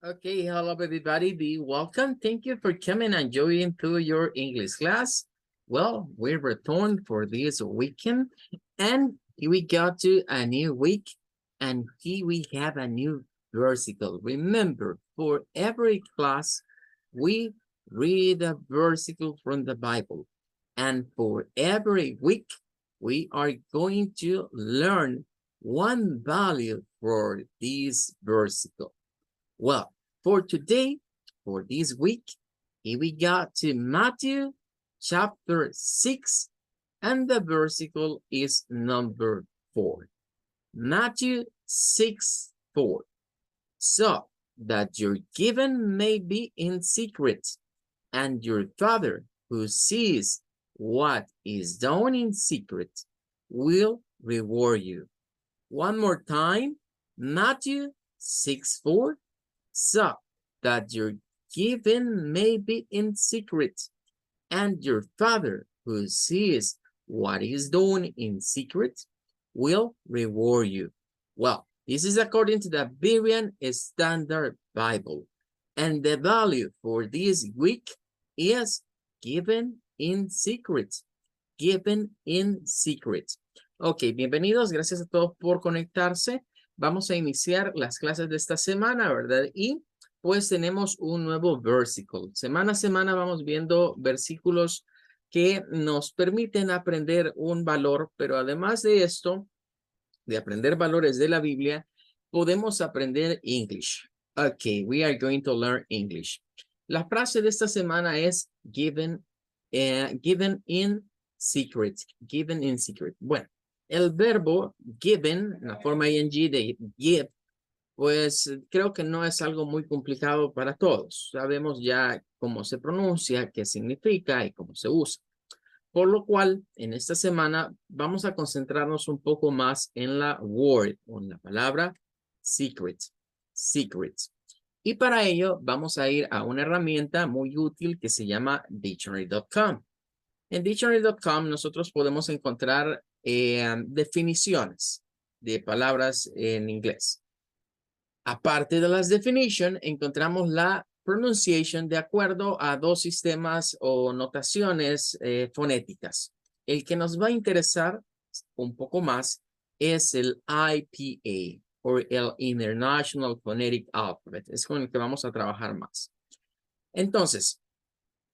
Okay, hello everybody. Be welcome. Thank you for coming and joining to your English class. Well, we returned for this weekend and here we got to a new week and here we have a new versicle. Remember, for every class, we read a versicle from the Bible. And for every week, we are going to learn one value for this versicle. Well, for today, for this week, here we got to Matthew chapter 6, and the versicle is number 4. Matthew 6, 4. So that your giving may be in secret, and your Father who sees what is done in secret will reward you. One more time, Matthew 6, 4. So that your giving may be in secret, and your Father who sees what is done in secret will reward you. Well, this is according to the Berean Standard Bible. And the value for this week is given in secret. Given in secret. Ok, bienvenidos. Gracias a todos por conectarse. Vamos a iniciar las clases de esta semana, ¿verdad? Y pues tenemos un nuevo versículo. Semana a semana vamos viendo versículos que nos permiten aprender un valor, pero además de esto, de aprender valores de la Biblia, podemos aprender English. Ok, we are going to learn English. La frase de esta semana es given in secret. Given in secret. Bueno, el verbo given, la forma ing de give, pues creo que no es algo muy complicado para todos. Sabemos ya cómo se pronuncia, qué significa y cómo se usa. Por lo cual, en esta semana vamos a concentrarnos un poco más en la word, o en la palabra secret. Secret. Y para ello vamos a ir a una herramienta muy útil que se llama dictionary.com. En dictionary.com nosotros podemos encontrar definiciones de palabras en inglés. Aparte de las definitions, encontramos la pronunciation de acuerdo a dos sistemas o notaciones fonéticas. El que nos va a interesar un poco más es el IPA, o el International Phonetic Alphabet. Es con el que vamos a trabajar más. Entonces,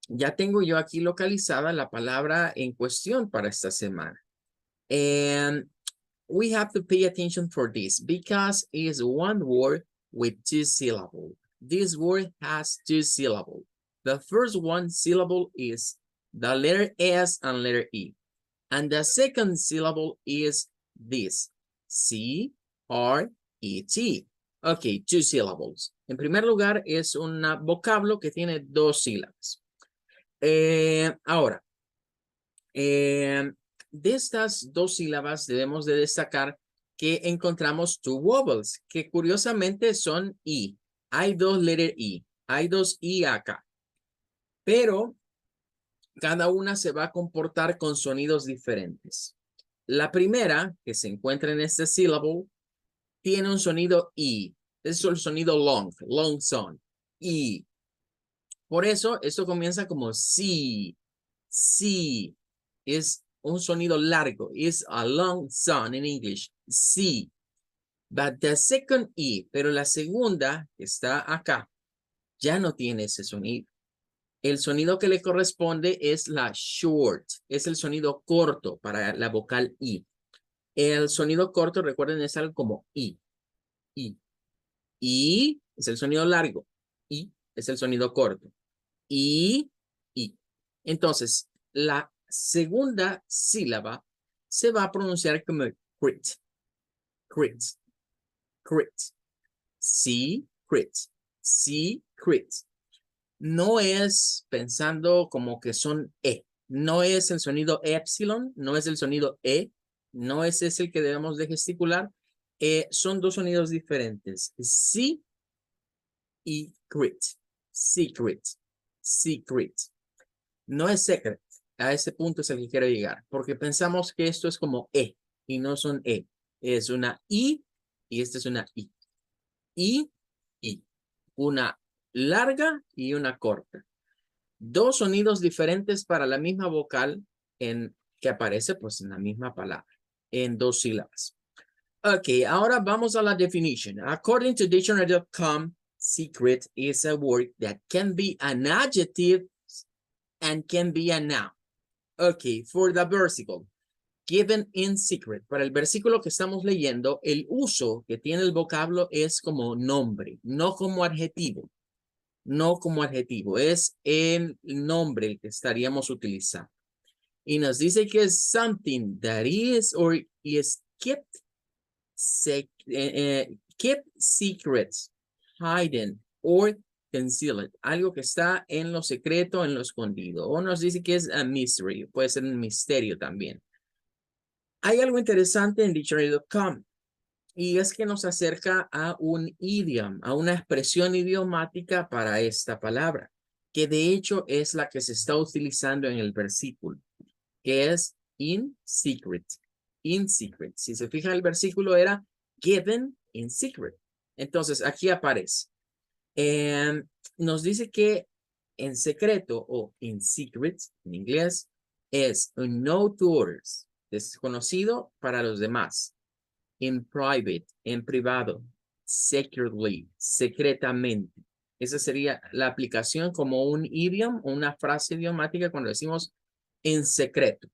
ya tengo yo aquí localizada la palabra en cuestión para esta semana. And we have to pay attention for this because it's one word with two syllables. This word has two syllables. The first one syllable is the letter S and letter E. And the second syllable is this, C-R-E-T. Ok, two syllables. En primer lugar, es un vocablo que tiene dos sílabas. Ahora, de estas dos sílabas debemos de destacar que encontramos two vowels, que curiosamente son I. Hay dos letter I, hay dos I acá. Pero cada una se va a comportar con sonidos diferentes. La primera, que se encuentra en este syllable, tiene un sonido I. Es el sonido long, long sound. I. Por eso, esto comienza como si. Si. Es un sonido largo. It's a long sound in English. Si. But the second E, pero la segunda que está acá, ya no tiene ese sonido. El sonido que le corresponde es la short. Es el sonido corto para la vocal I. El sonido corto, recuerden, es algo como I. I. I es el sonido largo. I es el sonido corto. I. Entonces, la segunda sílaba se va a pronunciar como crit. Crit. Crit. Secret. Secret. No es pensando como que son E. No es el sonido epsilon, no es el sonido E, no es ese el que debemos de gesticular. Son dos sonidos diferentes. Sí y crit. Secret. Secret. No es secret. A ese punto es el que quiero llegar. Porque pensamos que esto es como E y no son E. Es una I y esta es una I. I. una larga y una corta. Dos sonidos diferentes para la misma vocal que aparece pues en la misma palabra, en dos sílabas. Ok, ahora vamos a la definition. According to dictionary.com, secret is a word that can be an adjective and can be a noun. Ok, for the versicle, given in secret. Para el versículo que estamos leyendo, el uso que tiene el vocablo es como nombre, no como adjetivo. No como adjetivo, es el nombre el que estaríamos utilizando. Y nos dice que es something that is or is kept secrets, hidden or concealed. Algo que está en lo secreto, en lo escondido. O nos dice que es a mystery, puede ser un misterio también. Hay algo interesante en dictionary.com y es que nos acerca a un idiom, a una expresión idiomática para esta palabra, que de hecho es la que se está utilizando en el versículo, que es in secret. In secret. Si se fija, el versículo era given in secret. Entonces, aquí aparece. Nos dice que en secreto o in secret, en inglés, es unknown to others, desconocido para los demás. In private, en privado. Secretly, secretamente. Esa sería la aplicación como un idiom, una frase idiomática cuando decimos en secreto.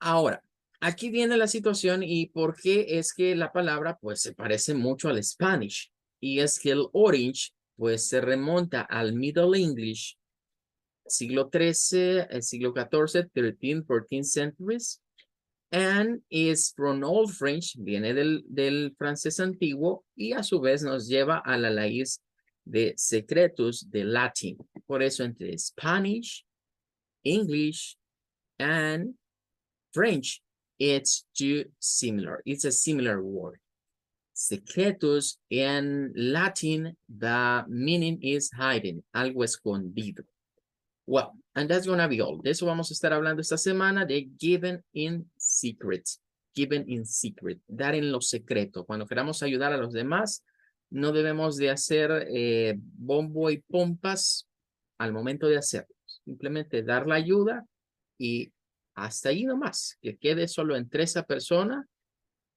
Ahora, aquí viene la situación y por qué es que la palabra pues se parece mucho al Spanish. Y es que el orange pues se remonta al Middle English, siglo XIII, el siglo XIV, 13, 14 centuries. And is from Old French, viene del francés antiguo y a su vez nos lleva a la raíz de secretos de latín. Por eso entre Spanish, English, and French, it's too similar. It's a similar word. Secretos in Latin, the meaning is hidden, algo escondido. Well, and that's gonna be all. De eso vamos a estar hablando esta semana, de given in secret. Given in secret. Dar en lo secreto. Cuando queramos ayudar a los demás, no debemos de hacer bombo y pompas al momento de hacerlo. Simplemente dar la ayuda y hasta ahí nomás. Que quede solo entre esa persona,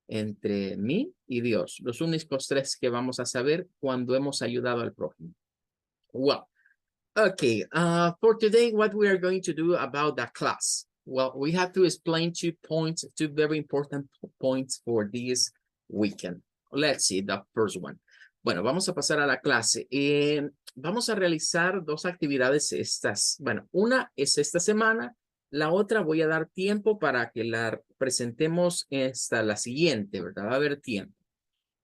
entre mí y Dios. Los únicos tres que vamos a saber cuando hemos ayudado al prójimo. Well. Okay, for today, what we are going to do about the class? Well, we have to explain 2 points, 2 very important points for this weekend. Let's see, the first one. Bueno, vamos a pasar a la clase. Vamos a realizar 2 actividades bueno, una es esta semana, la otra voy a dar tiempo para que la presentemos hasta la siguiente, ¿verdad? Va a haber tiempo.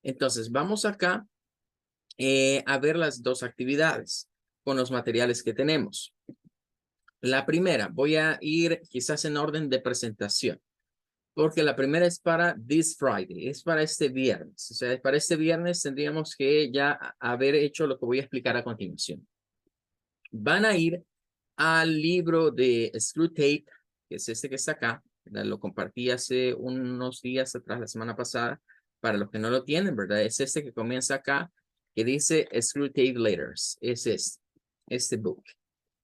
Entonces, vamos acá a ver las 2 actividades con los materiales que tenemos. La primera, voy a ir quizás en orden de presentación, porque la primera es para this Friday, es para este viernes. O sea, para este viernes tendríamos que ya haber hecho lo que voy a explicar a continuación. Van a ir al libro de Screwtape, que es este que está acá. Lo compartí hace unos días atrás, la semana pasada. Para los que no lo tienen, ¿verdad? Es este que comienza acá, que dice Screwtape Letters. Es este book.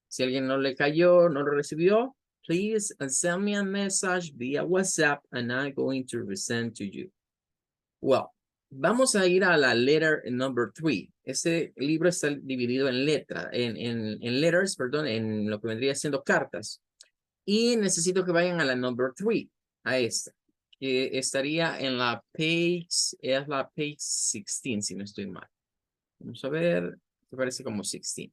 Si alguien no le cayó, no lo recibió, please send me a message via WhatsApp and I'm going to resend to you. Well, vamos a ir a la letter number 3. Este libro está dividido en letters, perdón, en lo que vendría siendo cartas. Y necesito que vayan a la number 3, a esta, que estaría en la page, es la page 16, si no estoy mal. Vamos a ver, me parece como 16.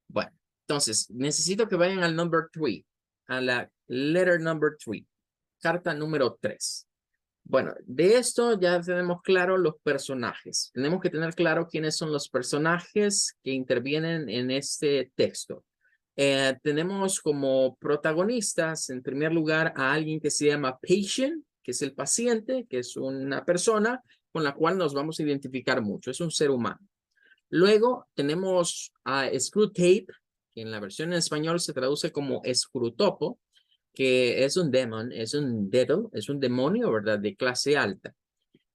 Bueno, entonces, necesito que vayan al number 3, a la letter number 3, carta número 3. Bueno, de esto ya tenemos claro los personajes. Tenemos que tener claro quiénes son los personajes que intervienen en este texto. Tenemos como protagonistas, en primer lugar, a alguien que se llama patient, que es el paciente, que es una persona con la cual nos vamos a identificar mucho. Es un ser humano. Luego tenemos a Screwtape, que en la versión en español se traduce como escrutopo, que es un demon, es un devil, es un demonio, ¿verdad? De clase alta.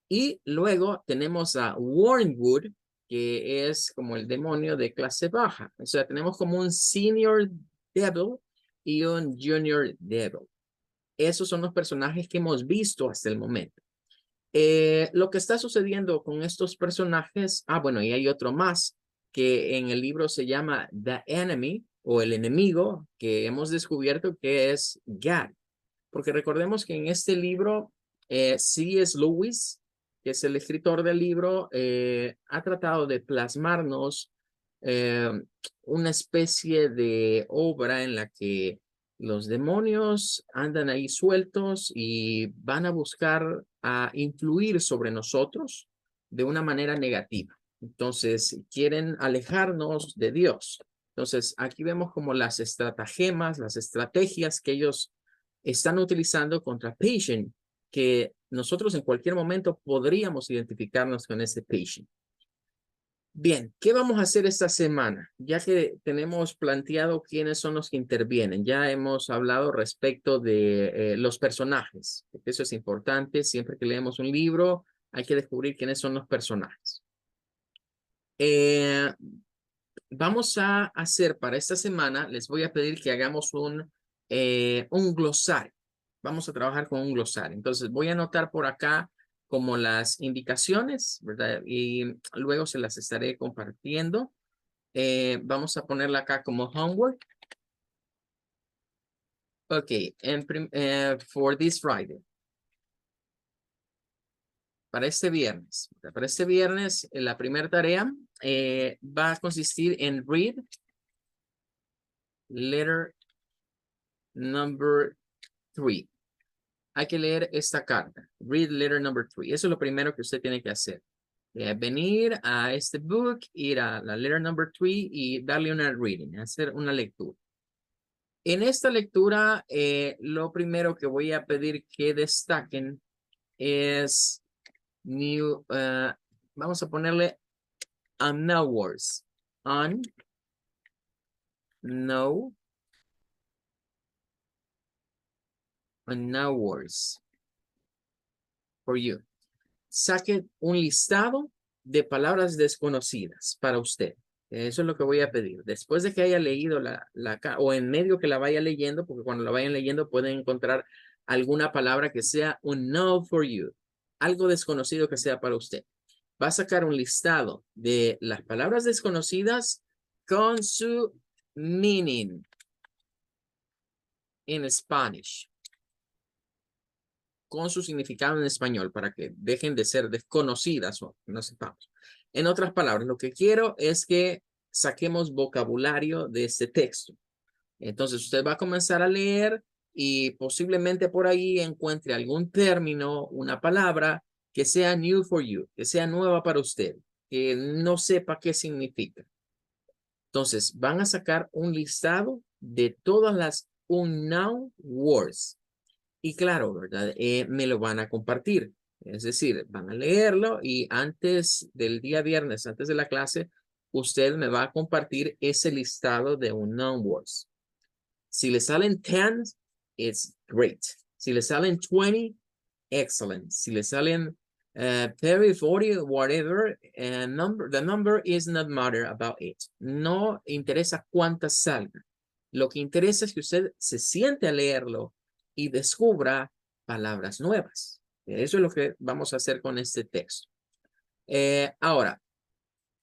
Y luego tenemos a Wormwood, que es como el demonio de clase baja. O sea, tenemos como un senior devil y un junior devil. Esos son los personajes que hemos visto hasta el momento. Lo que está sucediendo con estos personajes, bueno, y hay otro más que en el libro se llama The Enemy o el enemigo, que hemos descubierto que es Gad. Porque recordemos que en este libro, C.S. Lewis, que es el escritor del libro, ha tratado de plasmarnos eh, una especie de obra en la que los demonios andan ahí sueltos y van a buscar a influir sobre nosotros de una manera negativa. Entonces, quieren alejarnos de Dios. Entonces, aquí vemos como las estratagemas, las estrategias que ellos están utilizando contra patient, que nosotros en cualquier momento podríamos identificarnos con ese patient. Bien, ¿qué vamos a hacer esta semana? Ya que tenemos planteado quiénes son los que intervienen, ya hemos hablado respecto de los personajes, porque eso es importante. Siempre que leemos un libro, hay que descubrir quiénes son los personajes. Vamos a hacer para esta semana, les voy a pedir que hagamos un glosario. Vamos a trabajar con un glosario. Entonces voy a anotar por acá como las indicaciones, ¿verdad? Y luego se las estaré compartiendo. Vamos a ponerla acá como homework. Ok, for this Friday. Para este viernes. Para este viernes, la primera tarea va a consistir en read letter number 3. Hay que leer esta carta. Read letter number 3. Eso es lo primero que usted tiene que hacer. Venir a este book, ir a la letter number 3 y darle una reading, hacer una lectura. En esta lectura, lo primero que voy a pedir que destaquen es new, vamos a ponerle unknown words. Unknown words for you. Saque un listado de palabras desconocidas para usted. Eso es lo que voy a pedir. Después de que haya leído o en medio que la vaya leyendo, porque cuando la vayan leyendo pueden encontrar alguna palabra que sea un no for you, algo desconocido que sea para usted. Va a sacar un listado de las palabras desconocidas con su meaning en Spanish, con su significado en español, para que dejen de ser desconocidas o no sepamos. En otras palabras, lo que quiero es que saquemos vocabulario de este texto. Entonces, usted va a comenzar a leer y posiblemente por ahí encuentre algún término, una palabra que sea new for you, que sea nueva para usted, que no sepa qué significa. Entonces, van a sacar un listado de todas las unknown words. Y claro, ¿verdad? Me lo van a compartir. Es decir, van a leerlo y antes del día viernes, antes de la clase, usted me va a compartir ese listado de unknown words. Si le salen 10, it's great. Si le salen 20, excellent. Si le salen 30, 40, whatever, the number is not matter about it. No interesa cuántas salgan. Lo que interesa es que usted se siente a leerlo y descubra palabras nuevas. Eso es lo que vamos a hacer con este texto. Ahora,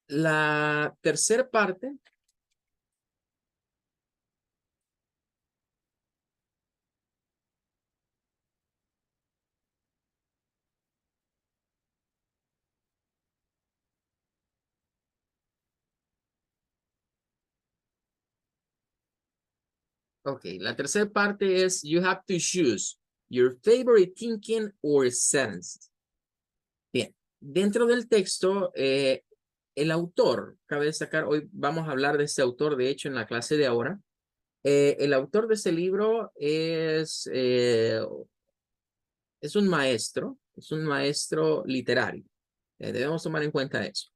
la tercera parte. Ok, la tercera parte es you have to choose your favorite thinking or sense. Bien, dentro del texto, el autor, cabe destacar, hoy vamos a hablar de este autor, de hecho, en la clase de ahora. El autor de este libro es un maestro literario. Debemos tomar en cuenta eso.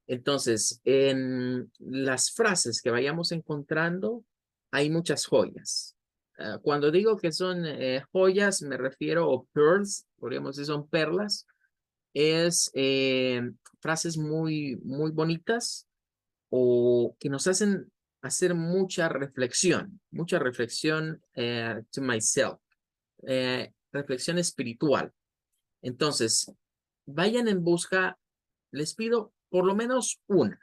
Entonces, en las frases que vayamos encontrando, hay muchas joyas. Cuando digo que son joyas, me refiero a pearls, podríamos decir son perlas, es frases muy bonitas o que nos hacen hacer mucha reflexión to myself, reflexión espiritual. Entonces, vayan en busca, les pido por lo menos una,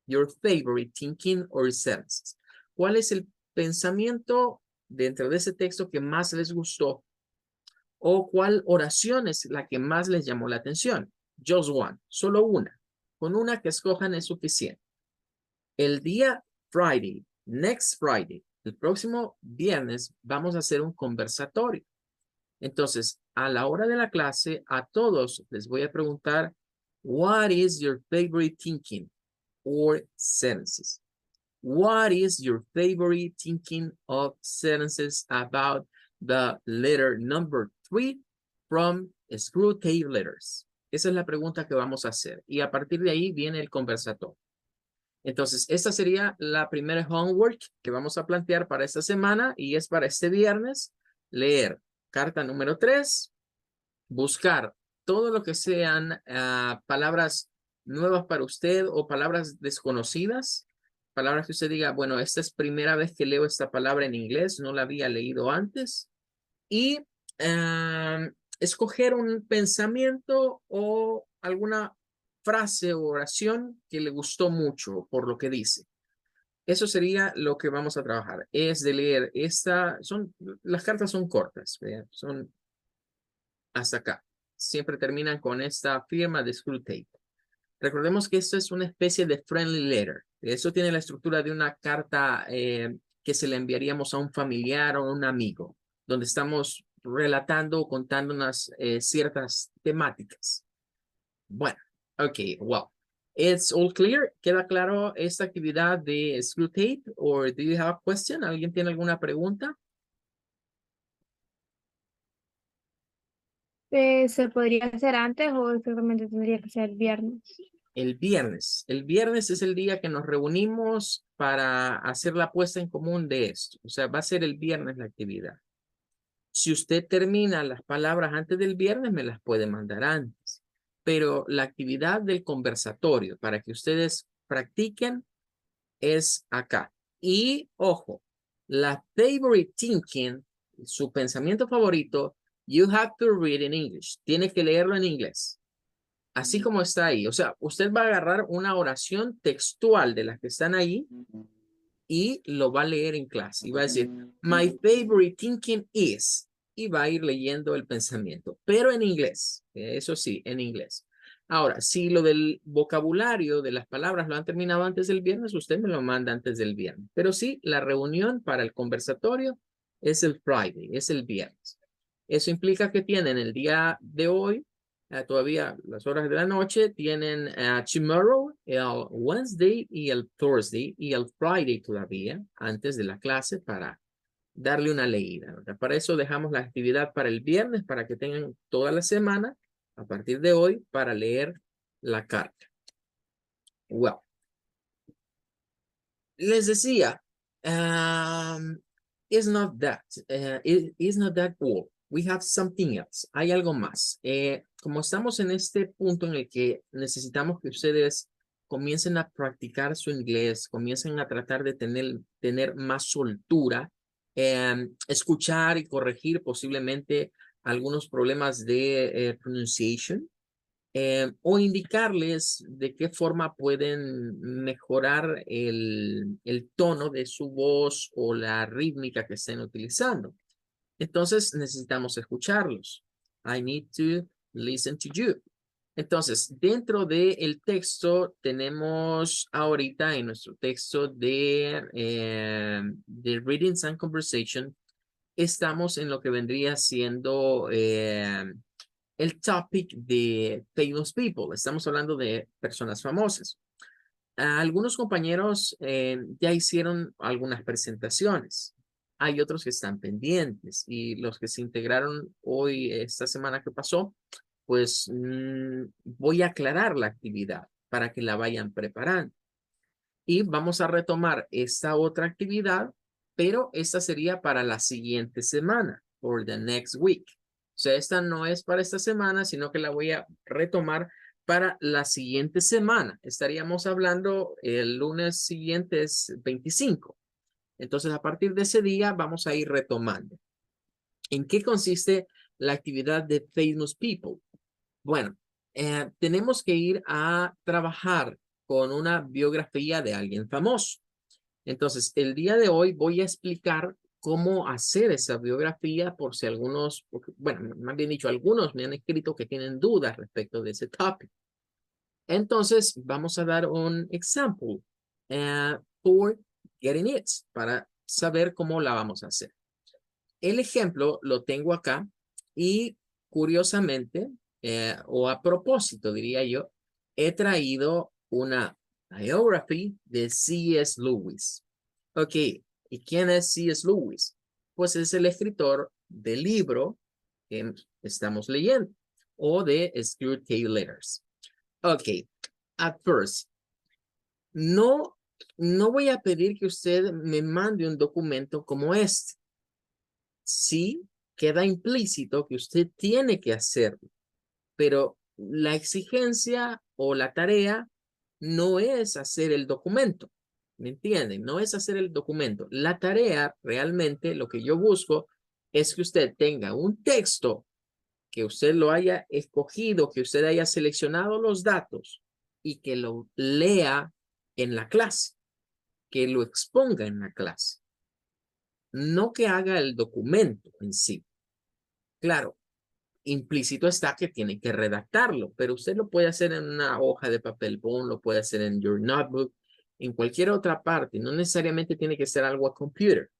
your favorite thinking or sentences. ¿Cuál es el pensamiento dentro de ese texto que más les gustó? ¿O cuál oración es la que más les llamó la atención? Just one, solo una. Con una que escojan es suficiente. El día Friday, next Friday, el próximo viernes, vamos a hacer un conversatorio. Entonces, a la hora de la clase, a todos les voy a preguntar, what is your favorite thinking or sentences? What is your favorite thinking of sentences about the letter number 3 from Screwtape Letters? Esa es la pregunta que vamos a hacer. Y a partir de ahí viene el conversatorio. Entonces, esta sería la primera homework que vamos a plantear para esta semana y es para este viernes. Leer carta número 3, buscar todo lo que sean palabras nuevas para usted o palabras desconocidas, palabras que usted diga, bueno, esta es primera vez que leo esta palabra en inglés, no la había leído antes, y escoger un pensamiento o alguna frase o oración que le gustó mucho por lo que dice. Eso sería lo que vamos a trabajar, es de leer las cartas son cortas, ¿verdad? Son hasta acá. Siempre terminan con esta firma de Screwtape. Recordemos que esto es una especie de friendly letter. Eso tiene la estructura de una carta que se le enviaríamos a un familiar o a un amigo, donde estamos relatando o contando unas ciertas temáticas. Bueno, ok, well. It's all clear. ¿Queda claro esta actividad de Screwtape? Or do you have a question? ¿Alguien tiene alguna pregunta? ¿Se podría hacer antes o exactamente tendría que ser viernes? El viernes. El viernes es el día que nos reunimos para hacer la puesta en común de esto. O sea, va a ser el viernes la actividad. Si usted termina las palabras antes del viernes, me las puede mandar antes. Pero la actividad del conversatorio para que ustedes practiquen es acá. Y ojo, la favorite thinking, su pensamiento favorito, you have to read in English. Tiene que leerlo en inglés. Así como está ahí. O sea, usted va a agarrar una oración textual de las que están ahí y lo va a leer en clase. Y va a decir, my favorite thinking is. Y va a ir leyendo el pensamiento, pero en inglés. Eso sí, en inglés. Ahora, si lo del vocabulario de las palabras lo han terminado antes del viernes, usted me lo manda antes del viernes. Pero sí, la reunión para el conversatorio es el Friday, es el viernes. Eso implica que tienen el día de hoy, todavía las horas de la noche, tienen tomorrow, el Wednesday y el Thursday y el Friday todavía, antes de la clase para darle una leída, ¿verdad? Para eso dejamos la actividad para el viernes, para que tengan toda la semana, a partir de hoy, para leer la carta. Well, les decía, it's not that, it's not that all. We have something else. Hay algo más. Como estamos en este punto en el que necesitamos que ustedes comiencen a practicar su inglés, comiencen a tratar de tener más soltura, escuchar y corregir posiblemente algunos problemas de pronunciation, o indicarles de qué forma pueden mejorar el tono de su voz o la rítmica que estén utilizando. Entonces necesitamos escucharlos. I need to listen to you. Entonces, dentro del texto tenemos ahorita en nuestro texto de Readings and Conversation, estamos en lo que vendría siendo el topic de famous people. Estamos hablando de personas famosas. Algunos compañeros ya hicieron algunas presentaciones. Hay otros que están pendientes y los que se integraron hoy, esta semana que pasó, pues voy a aclarar la actividad para que la vayan preparando. Y vamos a retomar esta otra actividad, pero esta sería para la siguiente semana, for the next week. sea, esta no es para esta semana, sino que la voy a retomar para la siguiente semana. Estaríamos hablando el lunes siguiente es 25. Entonces, a partir de ese día vamos a ir retomando. ¿En qué consiste la actividad de Famous People? Bueno, tenemos que ir a trabajar con una biografía de alguien famoso. Entonces, el día de hoy voy a explicar cómo hacer esa biografía por si algunos, bueno, más bien dicho, algunos me han escrito que tienen dudas respecto de ese topic. Entonces, vamos a dar un ejemplo for getting it, para saber cómo la vamos a hacer. El ejemplo lo tengo acá y curiosamente, o a propósito diría yo, he traído una biography de C.S. Lewis. Ok, ¿y quién es C.S. Lewis? Pues es el escritor del libro que estamos leyendo o de Stuart K. Letters. Ok, at first, no voy a pedir que usted me mande un documento como este. Sí, queda implícito que usted tiene que hacerlo, pero la exigencia o la tarea no es hacer el documento. ¿Me entienden? No es hacer el documento. La tarea realmente lo que yo busco es que usted tenga un texto, que usted lo haya escogido, que usted haya seleccionado los datos y que lo lea en la clase, que lo exponga en la clase. No que haga el documento en sí. Claro, implícito está que tiene que redactarlo, pero usted lo puede hacer en una hoja de papel bond, lo puede hacer en your notebook, en cualquier otra parte, no necesariamente tiene que ser algo a computer.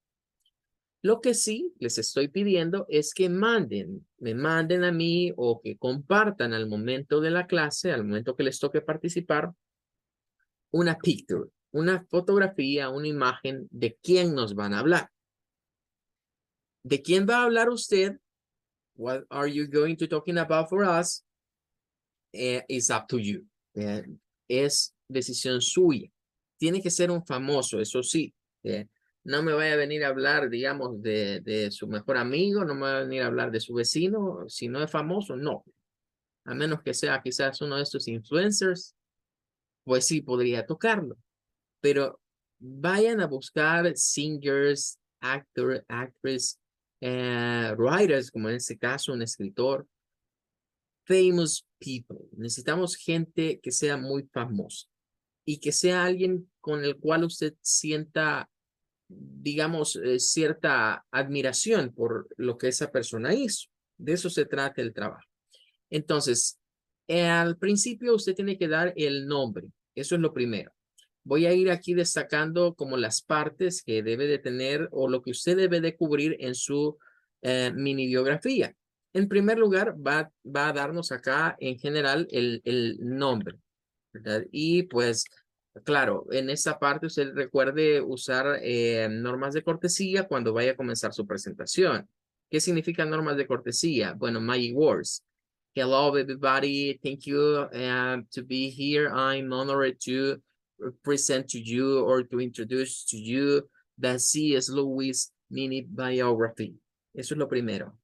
Lo que sí les estoy pidiendo es que me manden a mí o que compartan al momento de la clase, al momento que les toque participar, una picture, una fotografía, una imagen de quién nos van a hablar. ¿De quién va a hablar usted? What are you going to talking about for us? It's up to you. Es decisión suya. Tiene que ser un famoso, eso sí. No me vaya a venir a hablar, digamos, de su mejor amigo, no me va a venir a hablar de su vecino. Si no es famoso, no. A menos que sea quizás uno de estos influencers, pues sí podría tocarlo. Pero vayan a buscar singers, actors, writers, como en este caso, un escritor. Famous people. Necesitamos gente que sea muy famosa y que sea alguien con el cual usted sienta, digamos, cierta admiración por lo que esa persona hizo. De eso se trata el trabajo. Entonces, al principio usted tiene que dar el nombre. Eso es lo primero. Voy a ir aquí destacando como las partes que debe de tener o lo que usted debe de cubrir en su mini biografía. En primer lugar, va a darnos acá en general el nombre, ¿verdad? Y pues, claro, en esta parte usted recuerde usar normas de cortesía cuando vaya a comenzar su presentación. ¿Qué significan normas de cortesía? Bueno, my words. Hello, everybody. Thank you to be here. I'm honored to present to you or to introduce to you the C.S. Lewis mini biography. Eso es lo primero.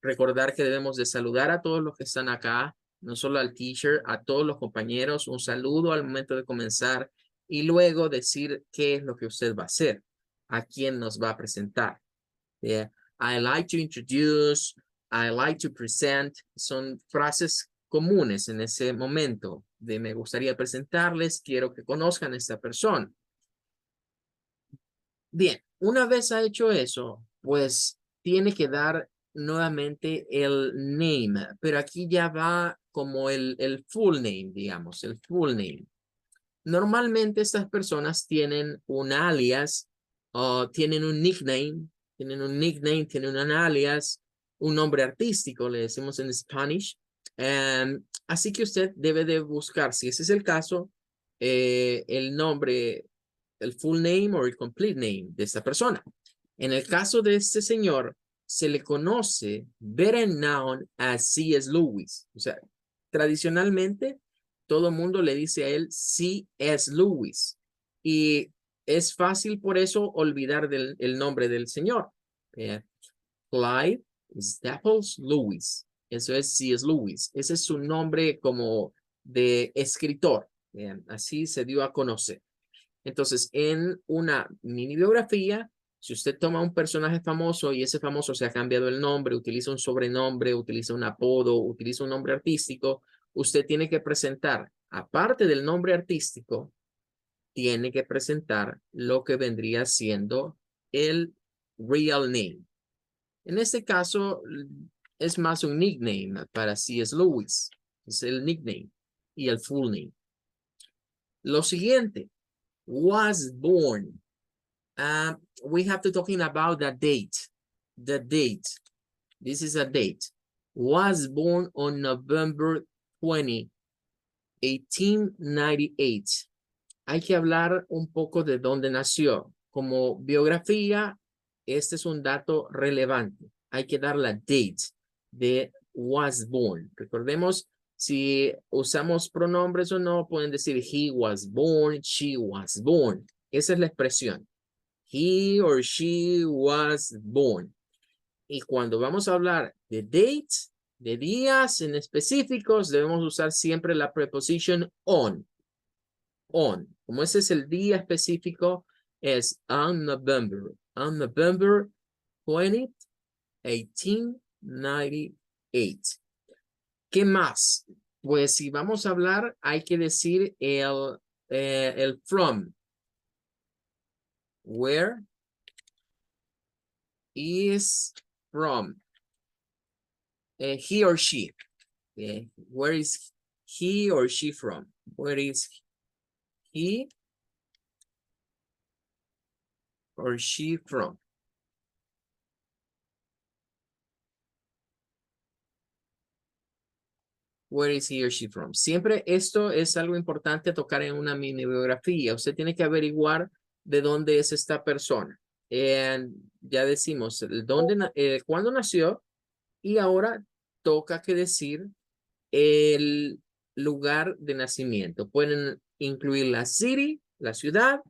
Recordar que debemos de saludar a todos los que están acá, no solo al teacher, a todos los compañeros, un saludo al momento de comenzar y luego decir qué es lo que usted va a hacer, a quién nos va a presentar. Yeah. I like to introduce, I like to present, son frases comunes en ese momento de me gustaría presentarles, quiero que conozcan a esta persona. Bien, una vez ha hecho eso, pues tiene que dar nuevamente el name, pero aquí ya va como el full name, digamos, el full name. Normalmente estas personas tienen un alias o tienen un nickname, tienen un alias, un nombre artístico, le decimos en Spanish. Así que usted debe de buscar, si ese es el caso, el nombre, el full name o el complete name de esta persona. En el caso de este señor, se le conoce better known as C.S. Lewis. O sea, tradicionalmente, todo el mundo le dice a él C.S. Lewis. Y es fácil por eso olvidar el nombre del señor. Clyde Staples Lewis. Eso es C.S. Lewis. Ese es su nombre como de escritor. Así se dio a conocer. Entonces, en una mini biografía, si usted toma un personaje famoso y ese famoso se ha cambiado el nombre, utiliza un sobrenombre, utiliza un apodo, utiliza un nombre artístico, usted tiene que presentar, aparte del nombre artístico, tiene que presentar lo que vendría siendo el real name. En este caso, es más un nickname para C.S. Lewis. Es el nickname y el full name. Lo siguiente, was born. We have to talking about the date. The date. This is a date. Was born on November 20, 1898. Hay que hablar un poco de dónde nació. Como biografía, este es un dato relevante. Hay que dar la date de was born. Recordemos, si usamos pronombres o no, pueden decir he was born, she was born. Esa es la expresión. He or she was born. Y cuando vamos a hablar de date, de días en específicos, debemos usar siempre la preposición on. On. Como ese es el día específico, es on November. On November 20, 1898. ¿Qué más? Pues si vamos a hablar, hay que decir el from. Where is from? He or she. Where is he or she from? Where is he or she from? Where is he or she from? Siempre esto es algo importante tocar en una mini biografía. Usted tiene que averiguar de dónde es esta persona. Ya decimos cuándo nació y ahora toca que decir el lugar de nacimiento. Pueden incluir la city, la ciudad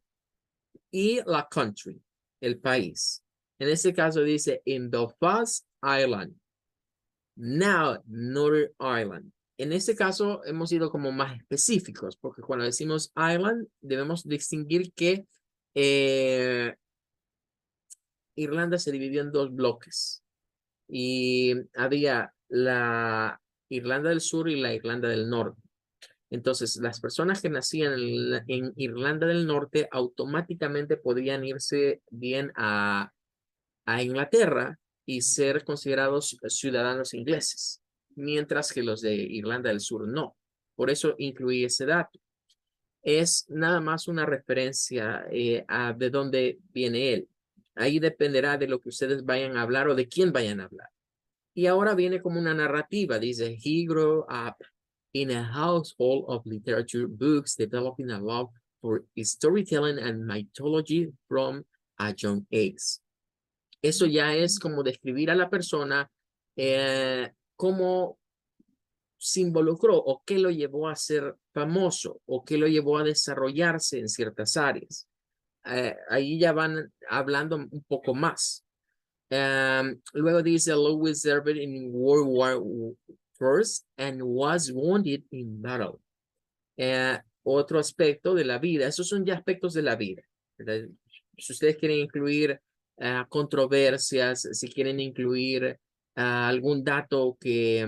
y la country, el país. En este caso dice in Belfast Island. Now Northern Ireland. En este caso hemos sido como más específicos, porque cuando decimos island debemos distinguir que Irlanda se dividió en dos bloques y había la Irlanda del Sur y la Irlanda del Norte. Entonces, las personas que nacían en Irlanda del Norte automáticamente podían irse bien a Inglaterra y ser considerados ciudadanos ingleses, mientras que los de Irlanda del Sur no. Por eso incluí ese dato. Es nada más una referencia a de dónde viene él. Ahí dependerá de lo que ustedes vayan a hablar o de quién vayan a hablar. Y ahora viene como una narrativa. Dice, he grew up in a household of literature books, developing a love for storytelling and mythology from a young age. Eso ya es como describir a la persona cómo se involucró o qué lo llevó a ser famoso o qué lo llevó a desarrollarse en ciertas áreas. Ahí ya van hablando un poco más. Luego dice, Lewis served in World War I and was wounded in battle. Otro aspecto de la vida, esos son ya aspectos de la vida, ¿verdad? Si ustedes quieren incluir controversias, si quieren incluir algún dato que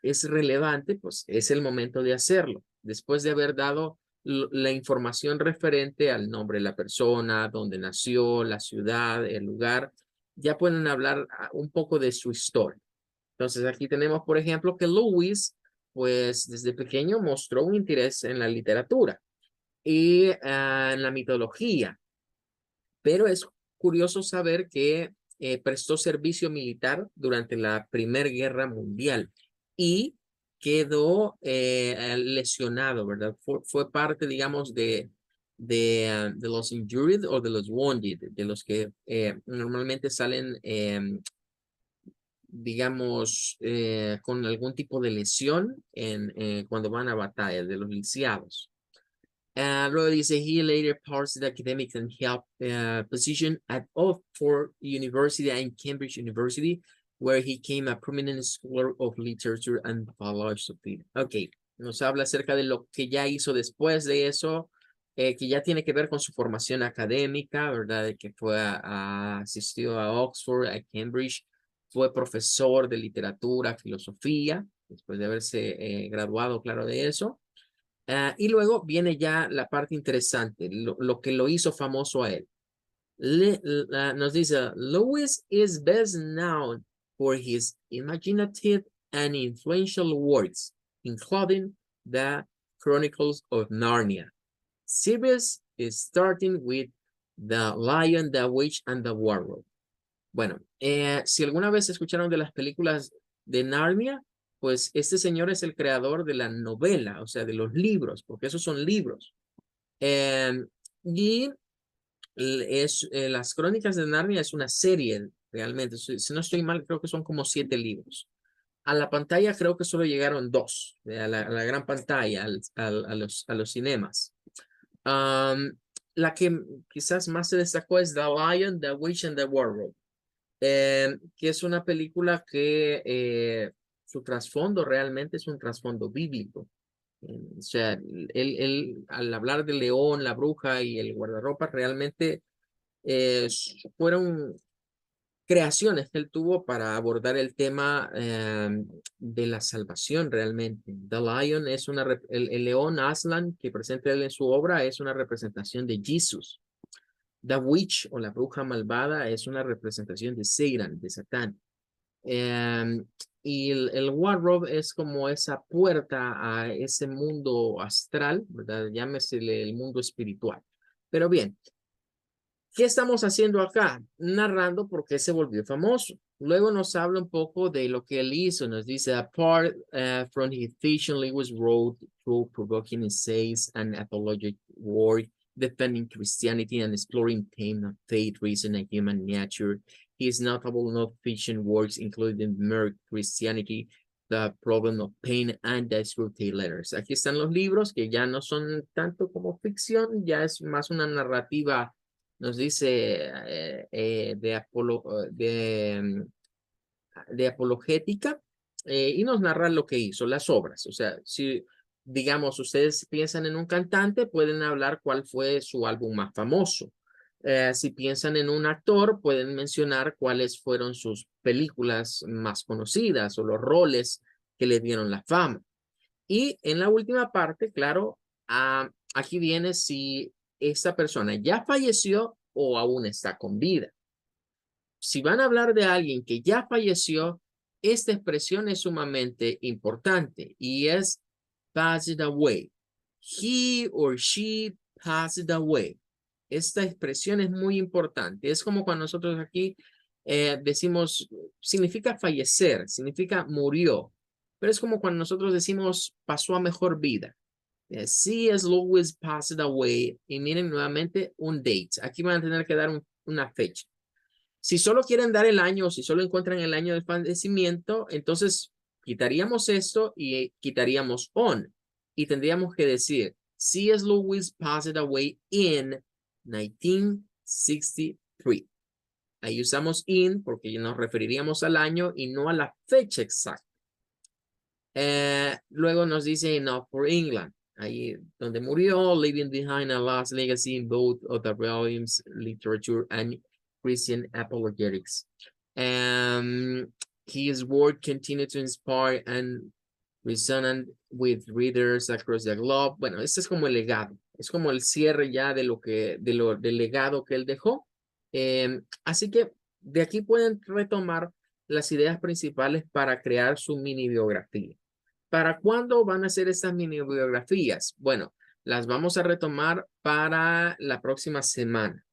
es relevante, pues es el momento de hacerlo. Después de haber dado la información referente al nombre de la persona, dónde nació, la ciudad, el lugar, ya pueden hablar un poco de su historia. Entonces aquí tenemos, por ejemplo, que Lewis, pues desde pequeño mostró un interés en la literatura y en la mitología. Pero es curioso saber que prestó servicio militar durante la Primera Guerra Mundial y quedó lesionado, ¿verdad? Fue parte, digamos, de los injured o de los wounded, de los que normalmente salen, digamos, con algún tipo de lesión cuando van a batalla, de los lisiados. Luego dice, he later pursued academic and health position at Oxford University and Cambridge University, where he became a prominent scholar of literature and philosophy. Ok, nos habla acerca de lo que ya hizo después de eso, que ya tiene que ver con su formación académica, ¿verdad? De que asistió a Oxford, a Cambridge, fue profesor de literatura, filosofía, después de haberse graduado, claro, de eso. Y luego viene ya la parte interesante, lo que lo hizo famoso a él. Nos dice, Lewis is best known for his imaginative and influential works, including the Chronicles of Narnia. Series is starting with The Lion, the Witch, and the Wardrobe. Bueno, si alguna vez escucharon de las películas de Narnia, pues este señor es el creador de la novela, o sea, de los libros, porque esos son libros. Y las Crónicas de Narnia es una serie, realmente. Si no estoy mal, creo que son como 7 libros. A la pantalla creo que solo llegaron 2, a la gran pantalla, a los cinemas. La que quizás más se destacó es The Lion, the Witch, and the Wardrobe, que es una película que su trasfondo realmente es un trasfondo bíblico. O sea, él al hablar del león, la bruja y el guardarropa, realmente fueron creaciones que él tuvo para abordar el tema de la salvación realmente. The Lion es el león Aslan que presenta él en su obra es una representación de Jesús. The Witch o la bruja malvada es una representación de Satan, de Satán. Y el wardrobe es como esa puerta a ese mundo astral, ¿verdad? Llámesele el mundo espiritual. Pero bien, ¿qué estamos haciendo acá? Narrando por qué se volvió famoso. Luego nos habla un poco de lo que él hizo. Nos dice, apart from his fiction, Lewis wrote through provoking essays and apologetic work, defending Christianity and exploring themes of faith, reason, and human nature. His notable non-fiction works including Mere Christianity, The Problem of Pain, and The Screwtape Letters. Aquí están los libros que ya no son tanto como ficción, ya es más una narrativa, nos dice, de apologética, y nos narra lo que hizo, las obras. O sea, si, digamos, ustedes piensan en un cantante, pueden hablar cuál fue su álbum más famoso. Si piensan en un actor, pueden mencionar cuáles fueron sus películas más conocidas o los roles que le dieron la fama. Y en la última parte, claro, aquí viene si esta persona ya falleció o aún está con vida. Si van a hablar de alguien que ya falleció, esta expresión es sumamente importante y es passed away. He or she passed away. Esta expresión es muy importante. Es como cuando nosotros aquí decimos, significa fallecer, significa murió. Pero es como cuando nosotros decimos pasó a mejor vida. C.S. Lewis passed away. Y miren nuevamente un date. Aquí van a tener que dar una fecha. Si solo quieren dar el año o si solo encuentran el año del fallecimiento, entonces quitaríamos esto y quitaríamos on. Y tendríamos que decir, C.S. Lewis passed away in 1963. Ahí usamos in porque nos referiríamos al año y no a la fecha exacta. Luego nos dice Enough for England. Ahí donde murió, leaving behind a lost legacy in both of the volumes, literature and Christian apologetics. His work continued to inspire and resonate with readers across the globe. Bueno, este es como el legado. Es como el cierre ya de del legado que él dejó. Así que de aquí pueden retomar las ideas principales para crear su mini biografía. ¿Para cuándo van a ser estas mini biografías? Bueno, las vamos a retomar para la próxima semana.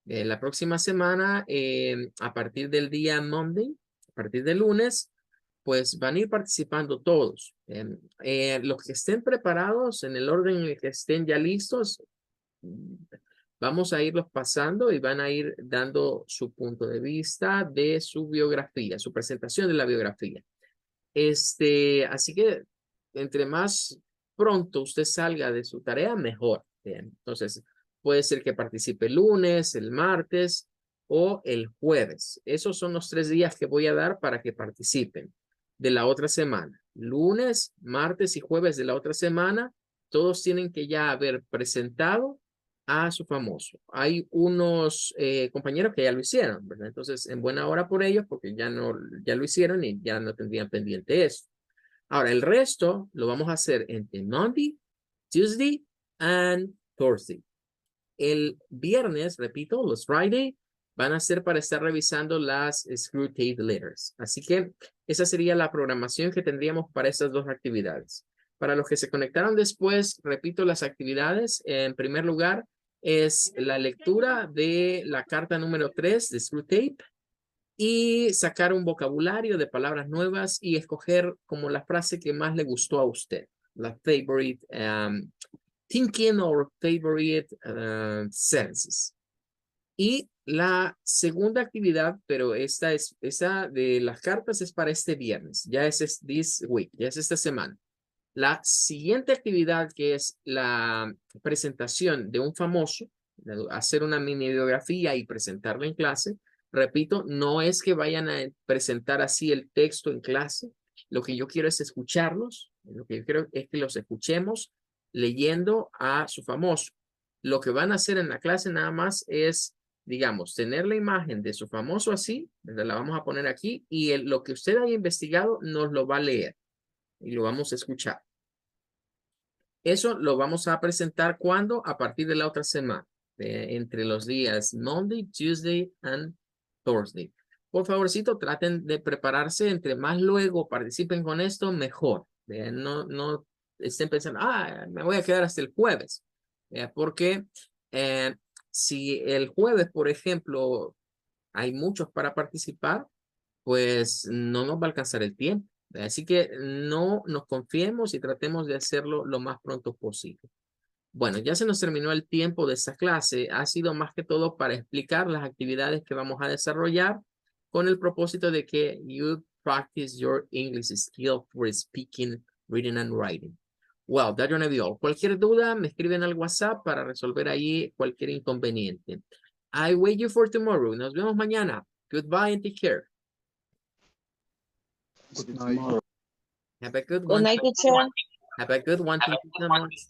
La próxima semana, a partir del día Monday, a partir del lunes, pues van a ir participando todos. Los que estén preparados, en el orden en el que estén ya listos, vamos a irlos pasando y van a ir dando su punto de vista de su biografía, su presentación de la biografía. Así que entre más pronto usted salga de su tarea, mejor. Bien. Entonces, puede ser que participe el lunes, el martes, o el jueves. Esos son los 3 días que voy a dar para que participen de la otra semana. Lunes, martes y jueves de la otra semana, todos tienen que ya haber presentado a su famoso. Hay unos compañeros que ya lo hicieron, ¿verdad? Entonces, en buena hora por ellos, porque ya lo hicieron y ya no tendrían pendiente eso. Ahora, el resto lo vamos a hacer entre Monday, Tuesday and Thursday. El viernes, repito, los Friday van a ser para estar revisando las Screwtape Letters. Así que esa sería la programación que tendríamos para estas 2 actividades. Para los que se conectaron después, repito las actividades. En primer lugar, es la lectura de la carta número 3 de Screwtape y sacar un vocabulario de palabras nuevas y escoger como la frase que más le gustó a usted, la favorite thinking or favorite sentences. Y la segunda actividad, pero esta de las cartas es para este viernes, ya es this week, ya es esta semana. La siguiente actividad, que es la presentación de un famoso, hacer una mini biografía y presentarla en clase. Repito, no es que vayan a presentar así el texto en clase. Lo que yo quiero es escucharlos. Lo que yo quiero es que los escuchemos leyendo a su famoso. Lo que van a hacer en la clase nada más es, digamos, tener la imagen de su famoso así, la vamos a poner aquí, y lo que usted haya investigado nos lo va a leer y lo vamos a escuchar. Eso lo vamos a presentar cuando, a partir de la otra semana, entre los días Monday, Tuesday and Thursday. Por favorcito, traten de prepararse, entre más luego participen con esto, mejor. No estén pensando, me voy a quedar hasta el jueves. Porque si el jueves, por ejemplo, hay muchos para participar, pues no nos va a alcanzar el tiempo. Así que no nos confiemos y tratemos de hacerlo lo más pronto posible. Bueno, ya se nos terminó el tiempo de esta clase. Ha sido más que todo para explicar las actividades que vamos a desarrollar con el propósito de que you practice your English skill for speaking, reading and writing. Well, that's gonna be all. Cualquier duda, me escriben al WhatsApp para resolver ahí cualquier inconveniente. I wait you for tomorrow. Nos vemos mañana. Goodbye and take care. Good night. Have a good Good one. night, teacher. Have a good one. Thank you so much.